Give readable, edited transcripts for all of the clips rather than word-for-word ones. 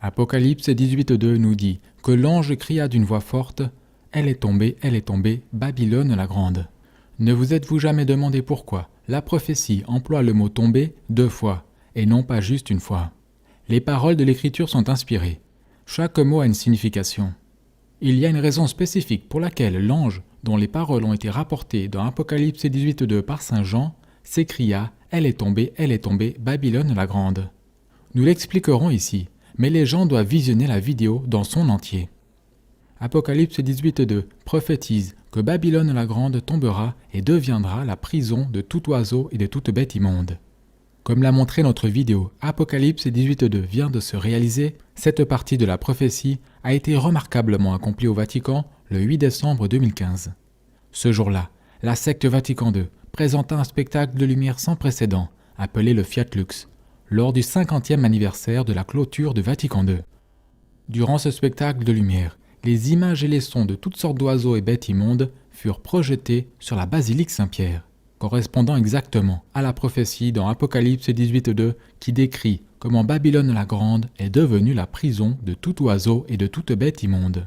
Apocalypse 18.2 nous dit que l'ange cria d'une voix forte « Elle est tombée, Babylone la grande ». Ne vous êtes-vous jamais demandé pourquoi la prophétie emploie le mot « tomber » 2 fois, et non pas juste une fois? Les paroles de l'Écriture sont inspirées. Chaque mot a une signification. Il y a une raison spécifique pour laquelle l'ange, dont les paroles ont été rapportées dans Apocalypse 18.2 par saint Jean, s'écria « Elle est tombée, Babylone la grande ». Nous l'expliquerons ici, mais les gens doivent visionner la vidéo dans son entier. Apocalypse 18.2 prophétise que Babylone la grande tombera et deviendra la prison de tout oiseau et de toute bête immonde. Comme l'a montré notre vidéo Apocalypse 18.2 vient de se réaliser, cette partie de la prophétie a été remarquablement accomplie au Vatican le 8 décembre 2015. Ce jour-là, la secte Vatican II présenta un spectacle de lumière sans précédent, appelé le Fiat Lux, lors du 50e anniversaire de la clôture de Vatican II. Durant ce spectacle de lumière, les images et les sons de toutes sortes d'oiseaux et bêtes immondes furent projetés sur la basilique Saint-Pierre, correspondant exactement à la prophétie dans Apocalypse 18.2 qui décrit comment Babylone la Grande est devenue la prison de tout oiseau et de toute bête immonde.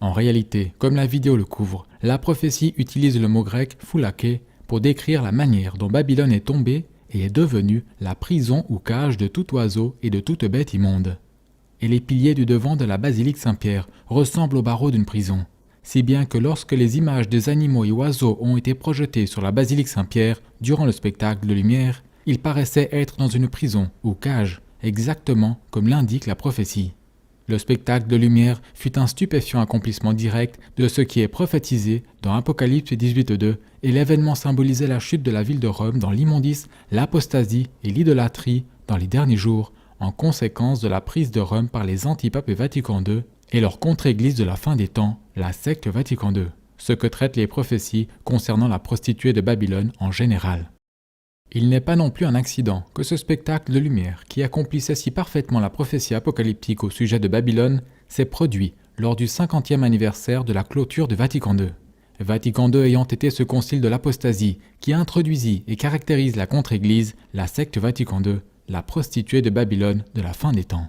En réalité, comme la vidéo le couvre, la prophétie utilise le mot grec « foulake » pour décrire la manière dont Babylone est tombée et est devenue la prison ou cage de tout oiseau et de toute bête immonde. Et les piliers du devant de la basilique Saint-Pierre ressemblent aux barreaux d'une prison, si bien que lorsque les images des animaux et oiseaux ont été projetées sur la basilique Saint-Pierre durant le spectacle de lumière, ils paraissaient être dans une prison ou cage, exactement comme l'indique la prophétie. Le spectacle de lumière fut un stupéfiant accomplissement direct de ce qui est prophétisé dans Apocalypse 18.2 et l'événement symbolisait la chute de la ville de Rome dans l'immondice, l'apostasie et l'idolâtrie dans les derniers jours, en conséquence de la prise de Rome par les antipapes Vatican II et leur contre-église de la fin des temps, la secte Vatican II, ce que traitent les prophéties concernant la prostituée de Babylone en général. Il n'est pas non plus un accident que ce spectacle de lumière, qui accomplissait si parfaitement la prophétie apocalyptique au sujet de Babylone, s'est produit lors du 50e anniversaire de la clôture de Vatican II. Vatican II ayant été ce concile de l'apostasie qui introduisit et caractérise la contre-église, la secte Vatican II, la prostituée de Babylone de la fin des temps.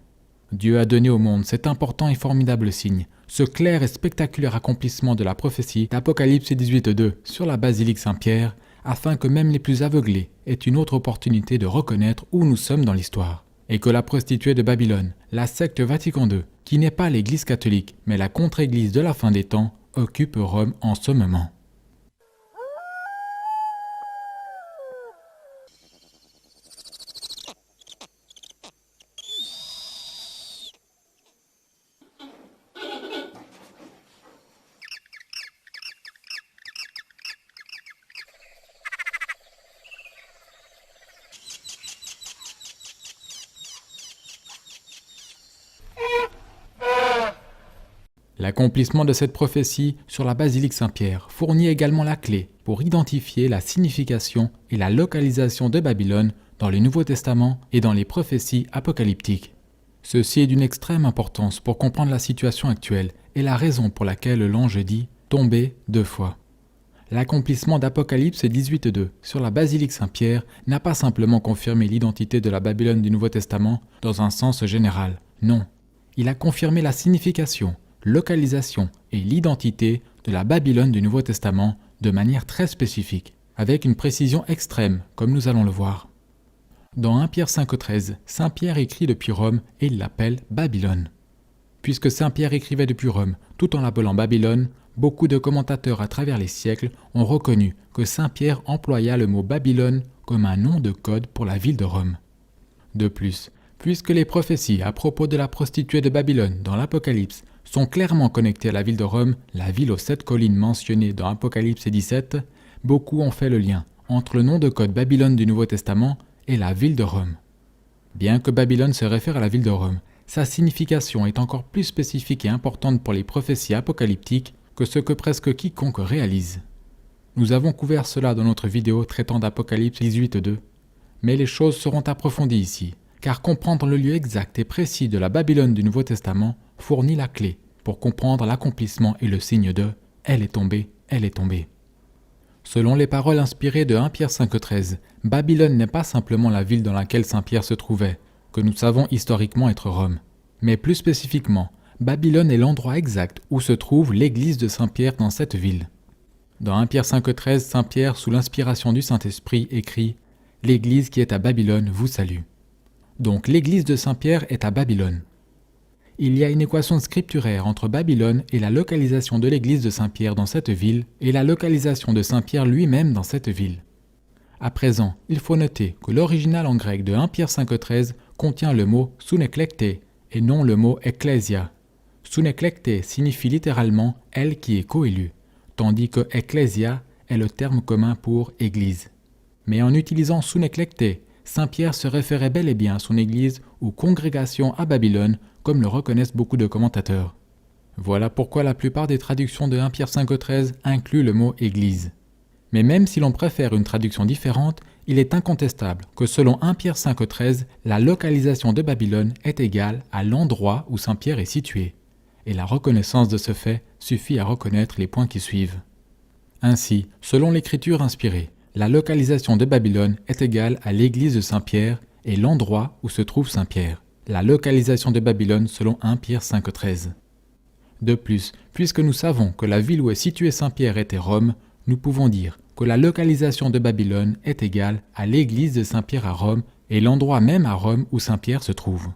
Dieu a donné au monde cet important et formidable signe, ce clair et spectaculaire accomplissement de la prophétie d'Apocalypse 18.2 sur la basilique Saint-Pierre, afin que même les plus aveuglés aient une autre opportunité de reconnaître où nous sommes dans l'histoire. Et que la prostituée de Babylone, la secte Vatican II, qui n'est pas l'Église catholique, mais la contre-église de la fin des temps, occupe Rome en ce moment. L'accomplissement de cette prophétie sur la basilique Saint-Pierre fournit également la clé pour identifier la signification et la localisation de Babylone dans le Nouveau Testament et dans les prophéties apocalyptiques. Ceci est d'une extrême importance pour comprendre la situation actuelle et la raison pour laquelle l'ange dit « tomber 2 fois ». L'accomplissement d'Apocalypse 18.2 sur la basilique Saint-Pierre n'a pas simplement confirmé l'identité de la Babylone du Nouveau Testament dans un sens général, non. Il a confirmé la signification, localisation et l'identité de la Babylone du Nouveau Testament de manière très spécifique, avec une précision extrême, comme nous allons le voir. Dans 1 Pierre 5.13, Saint Pierre écrit depuis Rome et il l'appelle Babylone. Puisque Saint Pierre écrivait depuis Rome tout en l'appelant Babylone, beaucoup de commentateurs à travers les siècles ont reconnu que Saint Pierre employa le mot Babylone comme un nom de code pour la ville de Rome. De plus, puisque les prophéties à propos de la prostituée de Babylone dans l'Apocalypse sont clairement connectées à la ville de Rome, la ville aux 7 collines mentionnée dans Apocalypse 17, beaucoup ont fait le lien entre le nom de code Babylone du Nouveau Testament et la ville de Rome. Bien que Babylone se réfère à la ville de Rome, sa signification est encore plus spécifique et importante pour les prophéties apocalyptiques que ce que presque quiconque réalise. Nous avons couvert cela dans notre vidéo traitant d'Apocalypse 18:2, mais les choses seront approfondies ici, car comprendre le lieu exact et précis de la Babylone du Nouveau Testament fournit la clé pour comprendre l'accomplissement et le signe de « Elle est tombée, elle est tombée ». Selon les paroles inspirées de 1 Pierre 5,13, Babylone n'est pas simplement la ville dans laquelle Saint Pierre se trouvait, que nous savons historiquement être Rome, mais plus spécifiquement, Babylone est l'endroit exact où se trouve l'église de Saint Pierre dans cette ville. Dans 1 Pierre 5,13, Saint Pierre, sous l'inspiration du Saint-Esprit, écrit « L'église qui est à Babylone vous salue ». Donc l'église de Saint Pierre est à Babylone. Il y a une équation scripturaire entre Babylone et la localisation de l'église de Saint Pierre dans cette ville et la localisation de Saint Pierre lui-même dans cette ville. À présent, il faut noter que l'original en grec de 1 Pierre 5,13 contient le mot « suneklekte » et non le mot « ecclesia ». Suneklekte signifie littéralement « elle qui est coélue », tandis que « ecclesia » est le terme commun pour « église ». Mais en utilisant suneklekte, Saint Pierre se référait bel et bien à son église ou congrégation à Babylone, comme le reconnaissent beaucoup de commentateurs. Voilà pourquoi la plupart des traductions de 1 Pierre 5,13 incluent le mot « église ». Mais même si l'on préfère une traduction différente, il est incontestable que selon 1 Pierre 5,13, la localisation de Babylone est égale à l'endroit où Saint Pierre est situé. Et la reconnaissance de ce fait suffit à reconnaître les points qui suivent. Ainsi, selon l'écriture inspirée, la localisation de Babylone est égale à l'église de Saint-Pierre et l'endroit où se trouve Saint-Pierre. La localisation de Babylone selon 1 Pierre 5,13. De plus, puisque nous savons que la ville où est situé Saint-Pierre était Rome, nous pouvons dire que la localisation de Babylone est égale à l'église de Saint-Pierre à Rome et l'endroit même à Rome où Saint-Pierre se trouve.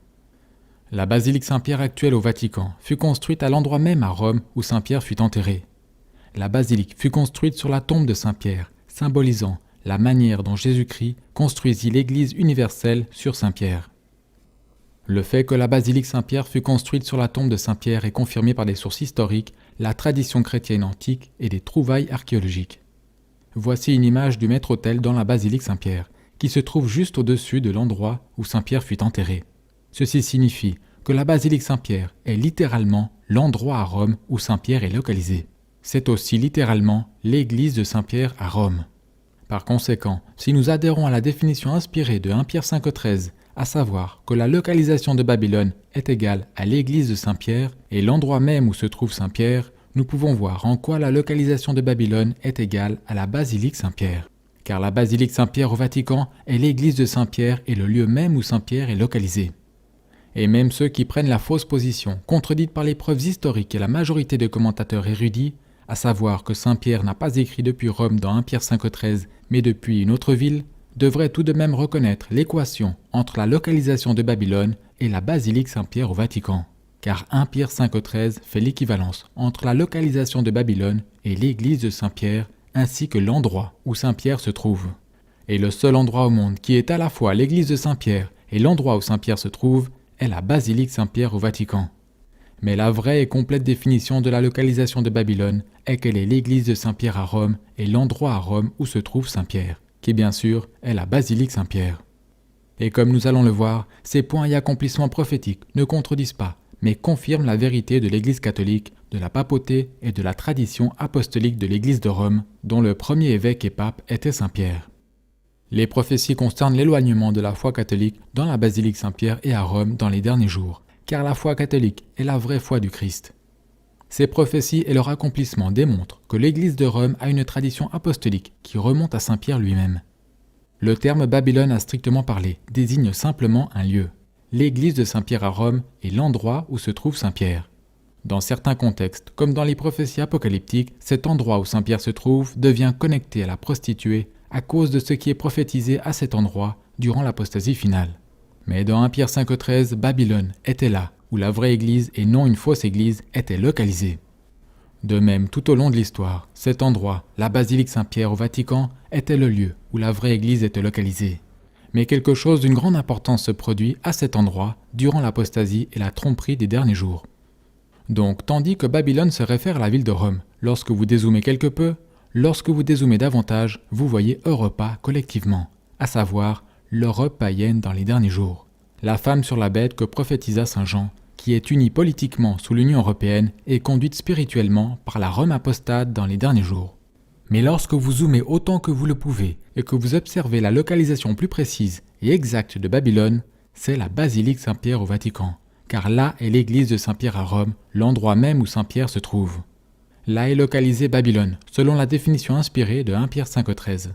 La basilique Saint-Pierre actuelle au Vatican fut construite à l'endroit même à Rome où Saint-Pierre fut enterré. La basilique fut construite sur la tombe de Saint-Pierre, symbolisant la manière dont Jésus-Christ construisit l'Église universelle sur Saint-Pierre. Le fait que la basilique Saint-Pierre fut construite sur la tombe de Saint-Pierre est confirmé par des sources historiques, la tradition chrétienne antique et des trouvailles archéologiques. Voici une image du maître-autel dans la basilique Saint-Pierre, qui se trouve juste au-dessus de l'endroit où Saint-Pierre fut enterré. Ceci signifie que la basilique Saint-Pierre est littéralement l'endroit à Rome où Saint-Pierre est localisé. C'est aussi littéralement l'église de Saint-Pierre à Rome. Par conséquent, si nous adhérons à la définition inspirée de 1 Pierre 5,13, à savoir que la localisation de Babylone est égale à l'église de Saint-Pierre et l'endroit même où se trouve Saint-Pierre, nous pouvons voir en quoi la localisation de Babylone est égale à la basilique Saint-Pierre. Car la basilique Saint-Pierre au Vatican est l'église de Saint-Pierre et le lieu même où Saint-Pierre est localisé. Et même ceux qui prennent la fausse position, contredite par les preuves historiques et la majorité de commentateurs érudits, à savoir que Saint-Pierre n'a pas écrit depuis Rome dans 1 Pierre 5,13, mais depuis une autre ville, devraient tout de même reconnaître l'équation entre la localisation de Babylone et la basilique Saint-Pierre au Vatican. Car 1 Pierre 5,13 fait l'équivalence entre la localisation de Babylone et l'église de Saint-Pierre, ainsi que l'endroit où Saint-Pierre se trouve. Et le seul endroit au monde qui est à la fois l'église de Saint-Pierre et l'endroit où Saint-Pierre se trouve est la basilique Saint-Pierre au Vatican. Mais la vraie et complète définition de la localisation de Babylone est qu'elle est l'église de Saint-Pierre à Rome et l'endroit à Rome où se trouve Saint-Pierre, qui bien sûr est la basilique Saint-Pierre. Et comme nous allons le voir, ces points et accomplissements prophétiques ne contredisent pas, mais confirment la vérité de l'Église catholique, de la papauté et de la tradition apostolique de l'Église de Rome, dont le premier évêque et pape était Saint-Pierre. Les prophéties concernent l'éloignement de la foi catholique dans la basilique Saint-Pierre et à Rome dans les derniers jours, car la foi catholique est la vraie foi du Christ. Ces prophéties et leur accomplissement démontrent que l'Église de Rome a une tradition apostolique qui remonte à Saint-Pierre lui-même. Le terme Babylone à strictement parler désigne simplement un lieu. L'église de Saint-Pierre à Rome est l'endroit où se trouve Saint-Pierre. Dans certains contextes, comme dans les prophéties apocalyptiques, cet endroit où Saint-Pierre se trouve devient connecté à la prostituée à cause de ce qui est prophétisé à cet endroit durant l'apostasie finale. Mais dans 1 Pierre 5,13, Babylone était là, où la vraie église et non une fausse église était localisée. De même, tout au long de l'histoire, cet endroit, la basilique Saint-Pierre au Vatican, était le lieu où la vraie église était localisée. Mais quelque chose d'une grande importance se produit à cet endroit durant l'apostasie et la tromperie des derniers jours. Donc, tandis que Babylone se réfère à la ville de Rome, lorsque vous dézoomez quelque peu, lorsque vous dézoomez davantage, vous voyez Europa collectivement, à savoir l'Europe païenne dans les derniers jours. la femme sur la bête que prophétisa saint Jean, qui est unie politiquement sous l'Union européenne et conduite spirituellement par la Rome apostate dans les derniers jours. Mais lorsque vous zoomez autant que vous le pouvez et que vous observez la localisation plus précise et exacte de Babylone, c'est la basilique Saint-Pierre au Vatican, car là est l'église de Saint-Pierre à Rome, l'endroit même où Saint-Pierre se trouve. Là est localisée Babylone, selon la définition inspirée de 1 Pierre 5,13.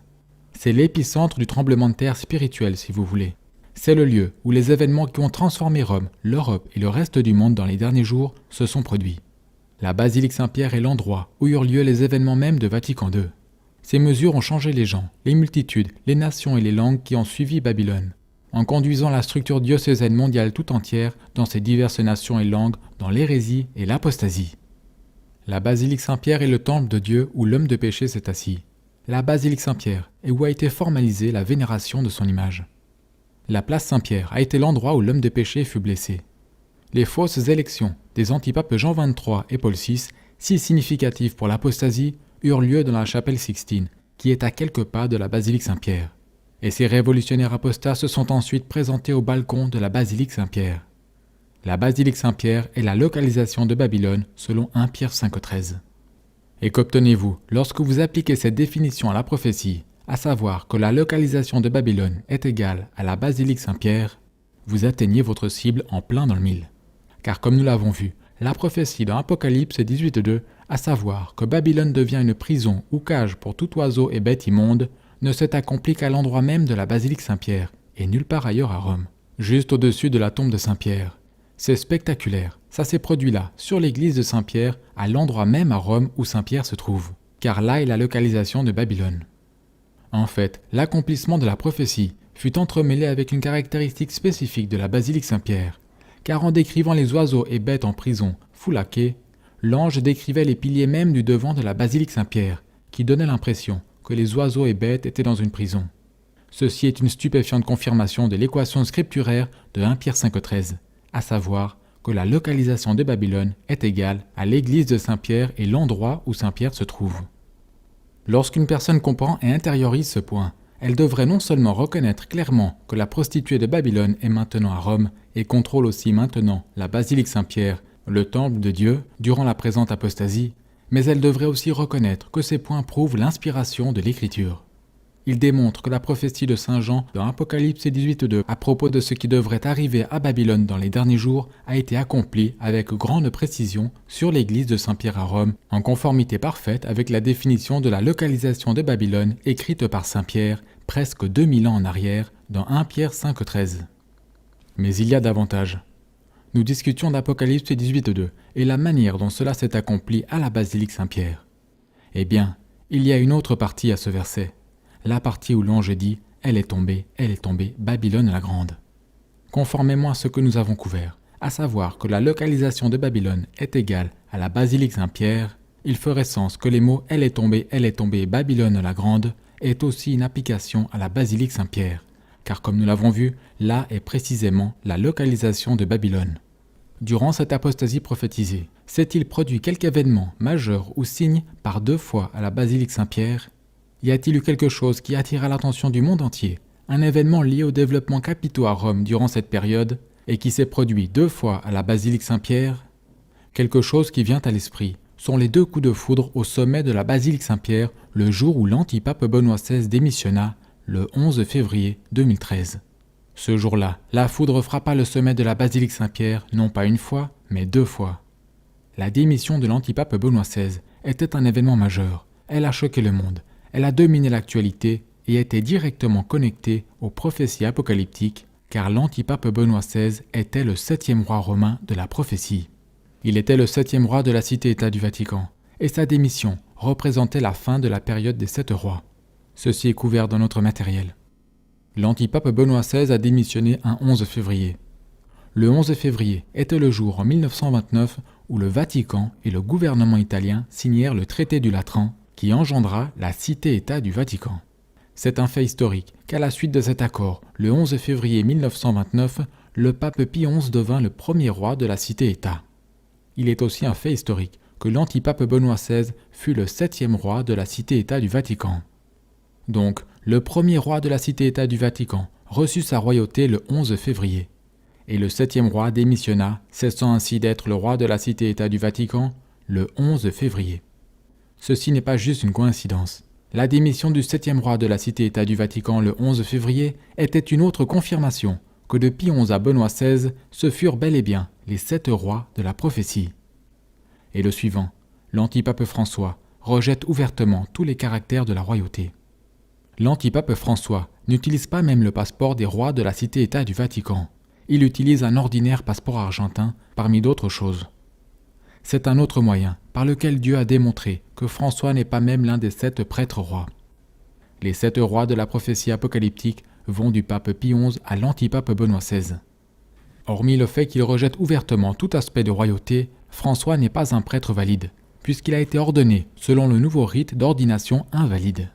C'est l'épicentre du tremblement de terre spirituel, si vous voulez. C'est le lieu où les événements qui ont transformé Rome, l'Europe et le reste du monde dans les derniers jours se sont produits. La basilique Saint-Pierre est l'endroit où eurent lieu les événements mêmes de Vatican II. Ces mesures ont changé les gens, les multitudes, les nations et les langues qui ont suivi Babylone, en conduisant la structure diocésaine mondiale tout entière dans ces diverses nations et langues dans l'hérésie et l'apostasie. La basilique Saint-Pierre est le temple de Dieu où l'homme de péché s'est assis. La basilique Saint-Pierre est où a été formalisée la vénération de son image. La place Saint-Pierre a été l'endroit où l'homme de péché fut blessé. Les fausses élections des antipapes Jean XXIII et Paul VI, si significatives pour l'apostasie, eurent lieu dans la chapelle Sixtine, qui est à quelques pas de la basilique Saint-Pierre. Et ces révolutionnaires apostats se sont ensuite présentés au balcon de la basilique Saint-Pierre. La basilique Saint-Pierre est la localisation de Babylone selon 1 Pierre 5,13. Et qu'obtenez-vous lorsque vous appliquez cette définition à la prophétie, à savoir que la localisation de Babylone est égale à la basilique Saint-Pierre? Vous atteignez votre cible en plein dans le mille. Car comme nous l'avons vu, la prophétie dans Apocalypse 18,2, à savoir que Babylone devient une prison ou cage pour tout oiseau et bête immonde, ne s'est accomplie qu'à l'endroit même de la basilique Saint-Pierre, et nulle part ailleurs à Rome, juste au-dessus de la tombe de Saint-Pierre. C'est spectaculaire, ça s'est produit là, sur l'église de Saint-Pierre, à l'endroit même à Rome où Saint-Pierre se trouve, car là est la localisation de Babylone. En fait, l'accomplissement de la prophétie fut entremêlé avec une caractéristique spécifique de la basilique Saint-Pierre, car en décrivant les oiseaux et bêtes en prison, foulaqués, l'ange décrivait les piliers même du devant de la basilique Saint-Pierre, qui donnait l'impression que les oiseaux et bêtes étaient dans une prison. Ceci est une stupéfiante confirmation de l'équation scripturaire de 1 Pierre 5,13, à savoir que la localisation de Babylone est égale à l'église de Saint-Pierre et l'endroit où Saint-Pierre se trouve. Lorsqu'une personne comprend et intériorise ce point, elle devrait non seulement reconnaître clairement que la prostituée de Babylone est maintenant à Rome et contrôle aussi maintenant la basilique Saint-Pierre, le temple de Dieu, durant la présente apostasie, mais elle devrait aussi reconnaître que ces points prouvent l'inspiration de l'Écriture. Ils démontrent que la prophétie de saint Jean dans Apocalypse 18,2 à propos de ce qui devrait arriver à Babylone dans les derniers jours a été accomplie avec grande précision sur l'église de Saint-Pierre à Rome, en conformité parfaite avec la définition de la localisation de Babylone écrite par saint Pierre presque 2000 ans en arrière dans 1 Pierre 5,13. Mais il y a davantage. Nous discutions d'Apocalypse 18,2 et la manière dont cela s'est accompli à la basilique Saint-Pierre. Eh bien, il y a une autre partie à ce verset. La partie où l'ange dit « Elle est tombée, Babylone la grande ». Conformément à ce que nous avons couvert, à savoir que la localisation de Babylone est égale à la basilique Saint-Pierre, il ferait sens que les mots « Elle est tombée, Babylone la grande » est aussi une application à la basilique Saint-Pierre, car comme nous l'avons vu, là est précisément la localisation de Babylone. Durant cette apostasie prophétisée, s'est-il produit quelque événement majeur ou signe par 2 fois à la basilique Saint-Pierre? Y a-t-il eu quelque chose qui attira l'attention du monde entier, un événement lié au développement capitaux à Rome durant cette période, et qui s'est produit 2 fois à la basilique Saint-Pierre? Quelque chose qui vient à l'esprit sont les 2 coups de foudre au sommet de la basilique Saint-Pierre le jour où l'antipape Benoît XVI démissionna, le 11 février 2013. Ce jour-là, la foudre frappa le sommet de la basilique Saint-Pierre non pas 1 fois, mais 2 fois. La démission de l'antipape Benoît XVI était un événement majeur. Elle a choqué le monde. Elle a dominé l'actualité et était directement connectée aux prophéties apocalyptiques, car l'antipape Benoît XVI était le 7e roi romain de la prophétie. Il était le 7e roi de la cité-État du Vatican, et sa démission représentait la fin de la période des 7 rois. Ceci est couvert dans notre matériel. L'antipape Benoît XVI a démissionné un 11 février. Le 11 février était le jour en 1929 où le Vatican et le gouvernement italien signèrent le traité du Latran, qui engendra la cité-État du Vatican. C'est un fait historique qu'à la suite de cet accord, le 11 février 1929, le pape Pie XI devint le premier roi de la cité-État. Il est aussi un fait historique que l'antipape Benoît XVI fut le 7e roi de la cité-État du Vatican. Donc, le premier roi de la cité-État du Vatican reçut sa royauté le 11 février. et le 7e roi démissionna, cessant ainsi d'être le roi de la Cité-État du Vatican le 11 février. Ceci n'est pas juste une coïncidence. La démission du 7e roi de la Cité-État du Vatican le 11 février était une autre confirmation que de Pie XI à Benoît XVI, ce furent bel et bien les 7 rois de la prophétie. Et le suivant, l'antipape François, rejette ouvertement tous les caractères de la royauté. L'antipape François n'utilise pas même le passeport des rois de la Cité-État du Vatican. Il utilise un ordinaire passeport argentin parmi d'autres choses. C'est un autre moyen par lequel Dieu a démontré que François n'est pas même l'un des 7 prêtres rois. Les 7 rois de la prophétie apocalyptique vont du pape Pie XI à l'antipape Benoît XVI. Hormis le fait qu'il rejette ouvertement tout aspect de royauté, François n'est pas un prêtre valide, puisqu'il a été ordonné selon le nouveau rite d'ordination invalide.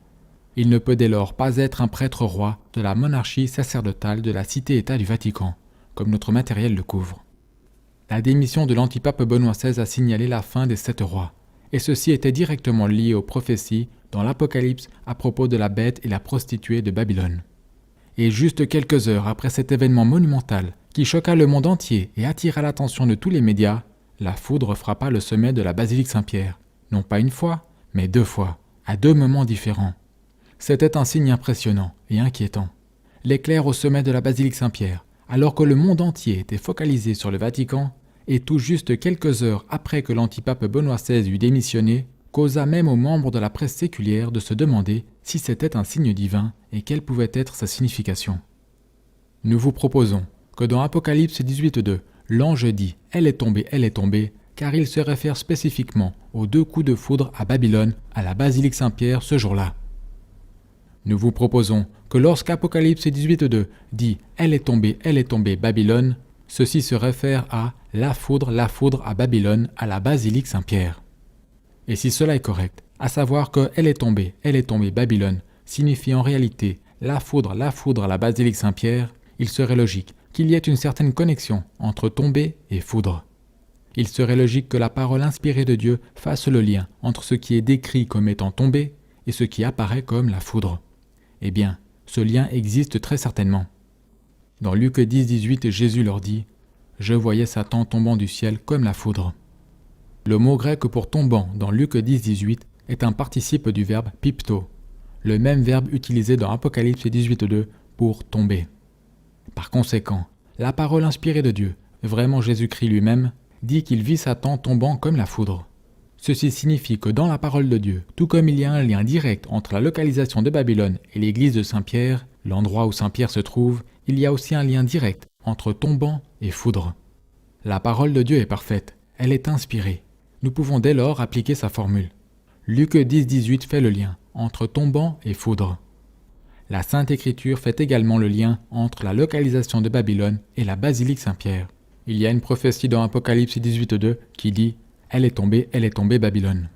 Il ne peut dès lors pas être un prêtre roi de la monarchie sacerdotale de la Cité-État du Vatican, comme notre matériel le couvre. La démission de l'antipape Benoît XVI a signalé la fin des 7 rois, et ceci était directement lié aux prophéties dans l'Apocalypse à propos de la bête et la prostituée de Babylone. Et juste quelques heures après cet événement monumental qui choqua le monde entier et attira l'attention de tous les médias, la foudre frappa le sommet de la basilique Saint-Pierre, non pas une fois, mais 2 fois, à 2 moments différents. C'était un signe impressionnant et inquiétant. L'éclair au sommet de la basilique Saint-Pierre, alors que le monde entier était focalisé sur le Vatican, et tout juste quelques heures après que l'antipape Benoît XVI eut démissionné, causa même aux membres de la presse séculière de se demander si c'était un signe divin et quelle pouvait être sa signification. Nous vous proposons que dans Apocalypse 18.2, l'ange dit « Elle est tombée », car il se réfère spécifiquement aux 2 coups de foudre à Babylone, à la basilique Saint-Pierre ce jour-là. Nous vous proposons que lorsqu'Apocalypse 18.2 dit « Elle est tombée, Babylone », ceci se réfère à la foudre à Babylone, à la basilique Saint-Pierre. Et si cela est correct, à savoir que « Elle est tombée, Babylone » signifie en réalité la foudre à la basilique Saint-Pierre, il serait logique qu'il y ait une certaine connexion entre tomber et foudre. Il serait logique que la parole inspirée de Dieu fasse le lien entre ce qui est décrit comme étant tombé et ce qui apparaît comme la foudre. Eh bien, ce lien existe très certainement. Dans Luc 10.18, Jésus leur dit « Je voyais Satan tombant du ciel comme la foudre ». Le mot grec pour tombant dans Luc 10.18 est un participe du verbe pipto, le même verbe utilisé dans Apocalypse 18.2 pour tomber. Par conséquent, la parole inspirée de Dieu, vraiment Jésus-Christ lui-même, dit qu'il vit Satan tombant comme la foudre. Ceci signifie que dans la parole de Dieu, tout comme il y a un lien direct entre la localisation de Babylone et l'église de Saint-Pierre, l'endroit où Saint-Pierre se trouve, il y a aussi un lien direct entre tombant et foudre. La parole de Dieu est parfaite, elle est inspirée. Nous pouvons dès lors appliquer sa formule. Luc 10.18 fait le lien entre tombant et foudre. La Sainte Écriture fait également le lien entre la localisation de Babylone et la basilique Saint-Pierre. Il y a une prophétie dans Apocalypse 18.2 qui dit « Elle est tombée, Babylone ».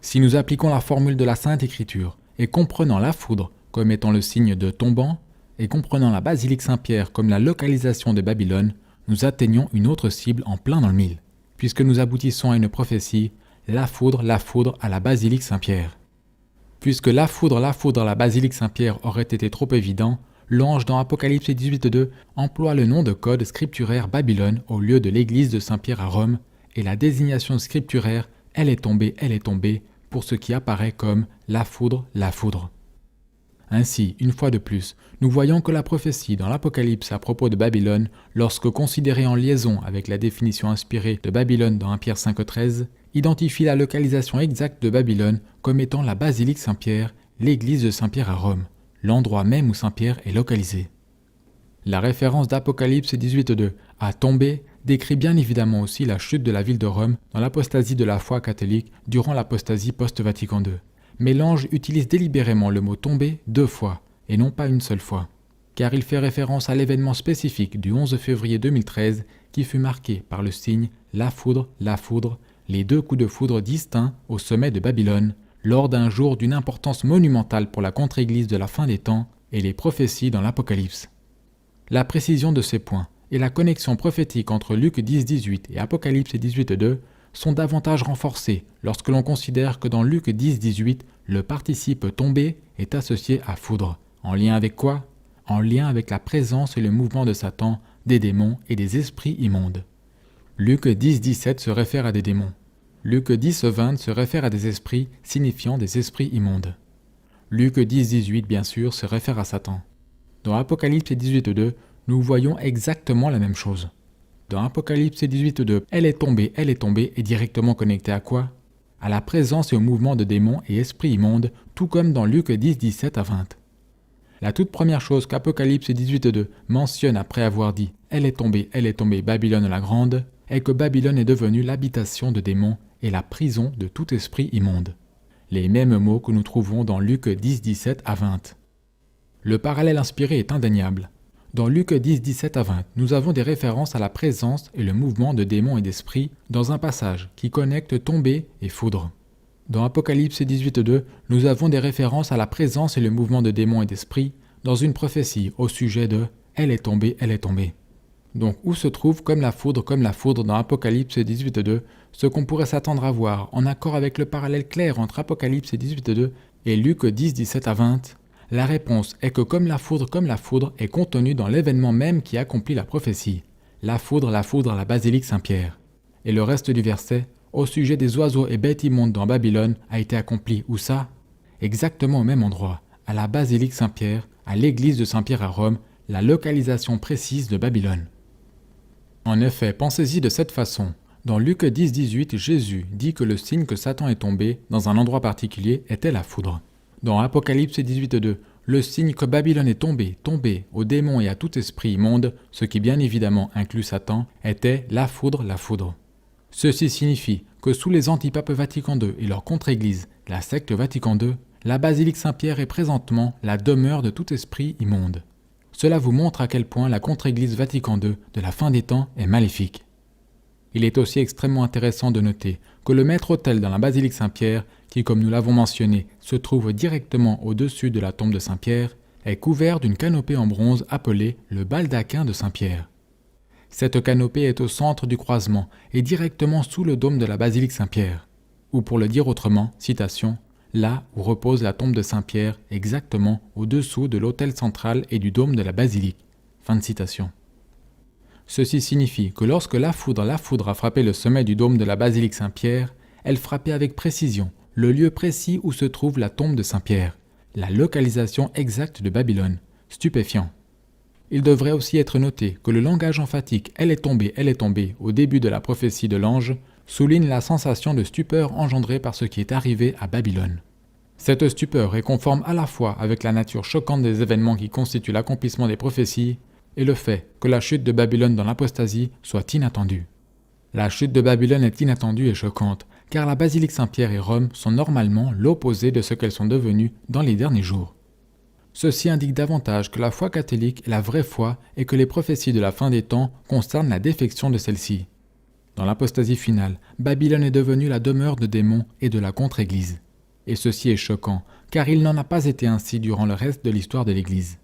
Si nous appliquons la formule de la Sainte Écriture et comprenant la foudre comme étant le signe de tombant et comprenant la basilique Saint-Pierre comme la localisation de Babylone, nous atteignons une autre cible en plein dans le mille, puisque nous aboutissons à une prophétie « La foudre à la basilique Saint-Pierre ». Puisque la foudre à la basilique Saint-Pierre aurait été trop évident, l'ange dans Apocalypse 18.2 emploie le nom de code scripturaire Babylone au lieu de l'église de Saint-Pierre à Rome, et la désignation scripturaire « Elle est tombée » pour ce qui apparaît comme la foudre ». Ainsi, une fois de plus, nous voyons que la prophétie dans l'Apocalypse à propos de Babylone, lorsque considérée en liaison avec la définition inspirée de Babylone dans 1 Pierre 5.13, identifie la localisation exacte de Babylone comme étant la basilique Saint-Pierre, l'église de Saint-Pierre à Rome, l'endroit même où Saint-Pierre est localisé. La référence d'Apocalypse 18.2 à tomber décrit bien évidemment aussi la chute de la ville de Rome dans l'apostasie de la foi catholique durant l'apostasie post-Vatican II. Mais l'ange utilise délibérément le mot « tomber » 2 fois, et non pas une seule fois, car il fait référence à l'événement spécifique du 11 février 2013 qui fut marqué par le signe « la foudre », les 2 coups de foudre distincts au sommet de Babylone, lors d'un jour d'une importance monumentale pour la contre-église de la fin des temps et les prophéties dans l'Apocalypse. La précision de ces points et la connexion prophétique entre Luc 10.18 et Apocalypse 18.2 sont davantage renforcées lorsque l'on considère que dans Luc 10.18, le participe « tomber » est associé à « foudre ». En lien avec quoi ? En lien avec la présence et le mouvement de Satan des démons et des esprits immondes. Luc 10,17 se réfère à des démons. Luc 10,20 se réfère à des esprits signifiant des esprits immondes. Luc 10,18 bien sûr se réfère à Satan. Dans Apocalypse 18,2, nous voyons exactement la même chose. Dans Apocalypse 18,2, elle est tombée est directement connectée à quoi? À la présence et au mouvement de démons et esprits immondes, tout comme dans Luc 10,17 à 20. La toute première chose qu'Apocalypse 18,2 mentionne après avoir dit « Elle est tombée, Babylone la grande », est que Babylone est devenue l'habitation de démons et la prison de tout esprit immonde. Les mêmes mots que nous trouvons dans Luc 10,17 à 20. Le parallèle inspiré est indéniable. Dans Luc 10,17 à 20, nous avons des références à la présence et le mouvement de démons et d'esprits dans un passage qui connecte tombée et foudre. Dans Apocalypse 18,2, nous avons des références à la présence et le mouvement de démons et d'esprits dans une prophétie au sujet de « Elle est tombée ». Donc où se trouve comme la foudre dans Apocalypse 18,2, ce qu'on pourrait s'attendre à voir en accord avec le parallèle clair entre Apocalypse 18,2 et Luc 10,17 à 20? La réponse est que comme la foudre est contenue dans l'événement même qui accomplit la prophétie. La foudre à la basilique Saint-Pierre. Et le reste du verset, au sujet des oiseaux et bêtes immondes dans Babylone, a été accompli où ça? Exactement au même endroit, à la basilique Saint-Pierre, à l'église de Saint-Pierre à Rome, la localisation précise de Babylone. En effet, pensez-y de cette façon. Dans Luc 10,18, Jésus dit que le signe que Satan est tombé dans un endroit particulier était la foudre. Dans Apocalypse 18,2, le signe que Babylone est tombée aux démons et à tout esprit immonde, ce qui bien évidemment inclut Satan, était la foudre. Ceci signifie que sous les antipapes Vatican II et leur contre-église, la secte Vatican II, la basilique Saint-Pierre est présentement la demeure de tout esprit immonde. Cela vous montre à quel point la contre-église Vatican II de la fin des temps est maléfique. Il est aussi extrêmement intéressant de noter que le maître-autel dans la basilique Saint-Pierre, qui comme nous l'avons mentionné se trouve directement au-dessus de la tombe de Saint-Pierre, est couvert d'une canopée en bronze appelée le baldaquin de Saint-Pierre. Cette canopée est au centre du croisement et directement sous le dôme de la basilique Saint-Pierre, ou pour le dire autrement, citation, là où repose la tombe de Saint-Pierre exactement au-dessous de l'autel central et du dôme de la basilique. Fin de citation. Ceci signifie que lorsque la foudre a frappé le sommet du dôme de la basilique Saint-Pierre, elle frappait avec précision le lieu précis où se trouve la tombe de Saint-Pierre, la localisation exacte de Babylone. Stupéfiant. Il devrait aussi être noté que le langage emphatique « elle est tombée » au début de la prophétie de l'ange souligne la sensation de stupeur engendrée par ce qui est arrivé à Babylone. Cette stupeur est conforme à la fois avec la nature choquante des événements qui constituent l'accomplissement des prophéties et le fait que la chute de Babylone dans l'apostasie soit inattendue. La chute de Babylone est inattendue et choquante, car la basilique Saint-Pierre et Rome sont normalement l'opposé de ce qu'elles sont devenues dans les derniers jours. Ceci indique davantage que la foi catholique est la vraie foi et que les prophéties de la fin des temps concernent la défection de celle-ci. Dans l'apostasie finale, Babylone est devenue la demeure de démons et de la contre-église. Et ceci est choquant, car il n'en a pas été ainsi durant le reste de l'histoire de l'Église.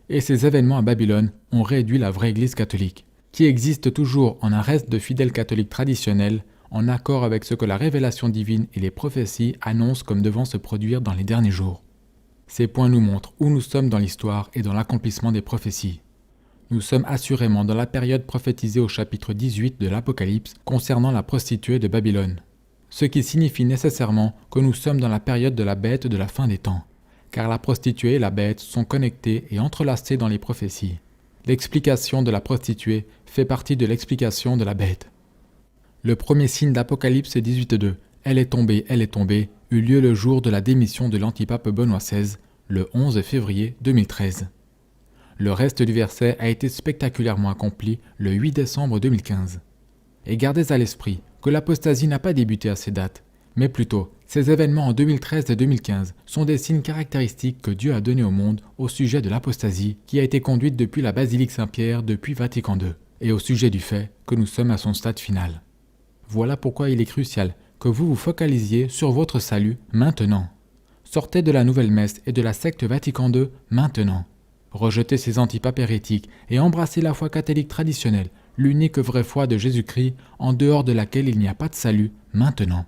Et ces événements à Babylone ont réduit la vraie Église catholique, qui existe toujours en un reste de fidèles catholiques traditionnels, en accord avec ce que la révélation divine et les prophéties annoncent comme devant se produire dans les derniers jours. Ces points nous montrent où nous sommes dans l'histoire et dans l'accomplissement des prophéties. Nous sommes assurément dans la période prophétisée au chapitre 18 de l'Apocalypse concernant la prostituée de Babylone, ce qui signifie nécessairement que nous sommes dans la période de la bête de la fin des temps, car la prostituée et la bête sont connectées et entrelacées dans les prophéties. L'explication de la prostituée fait partie de l'explication de la bête. Le premier signe d'Apocalypse 18.2, « Elle est tombée », eut lieu le jour de la démission de l'antipape Benoît XVI, le 11 février 2013. Le reste du verset a été spectaculairement accompli le 8 décembre 2015. Et gardez à l'esprit que l'apostasie n'a pas débuté à ces dates, mais plutôt, ces événements en 2013 et 2015 sont des signes caractéristiques que Dieu a donnés au monde au sujet de l'apostasie qui a été conduite depuis la basilique Saint-Pierre depuis Vatican II, et au sujet du fait que nous sommes à son stade final. Voilà pourquoi il est crucial que vous vous focalisiez sur votre salut maintenant. Sortez de la nouvelle messe et de la secte Vatican II maintenant. Rejetez ces antipapes hérétiques et embrassez la foi catholique traditionnelle, l'unique vraie foi de Jésus-Christ en dehors de laquelle il n'y a pas de salut maintenant.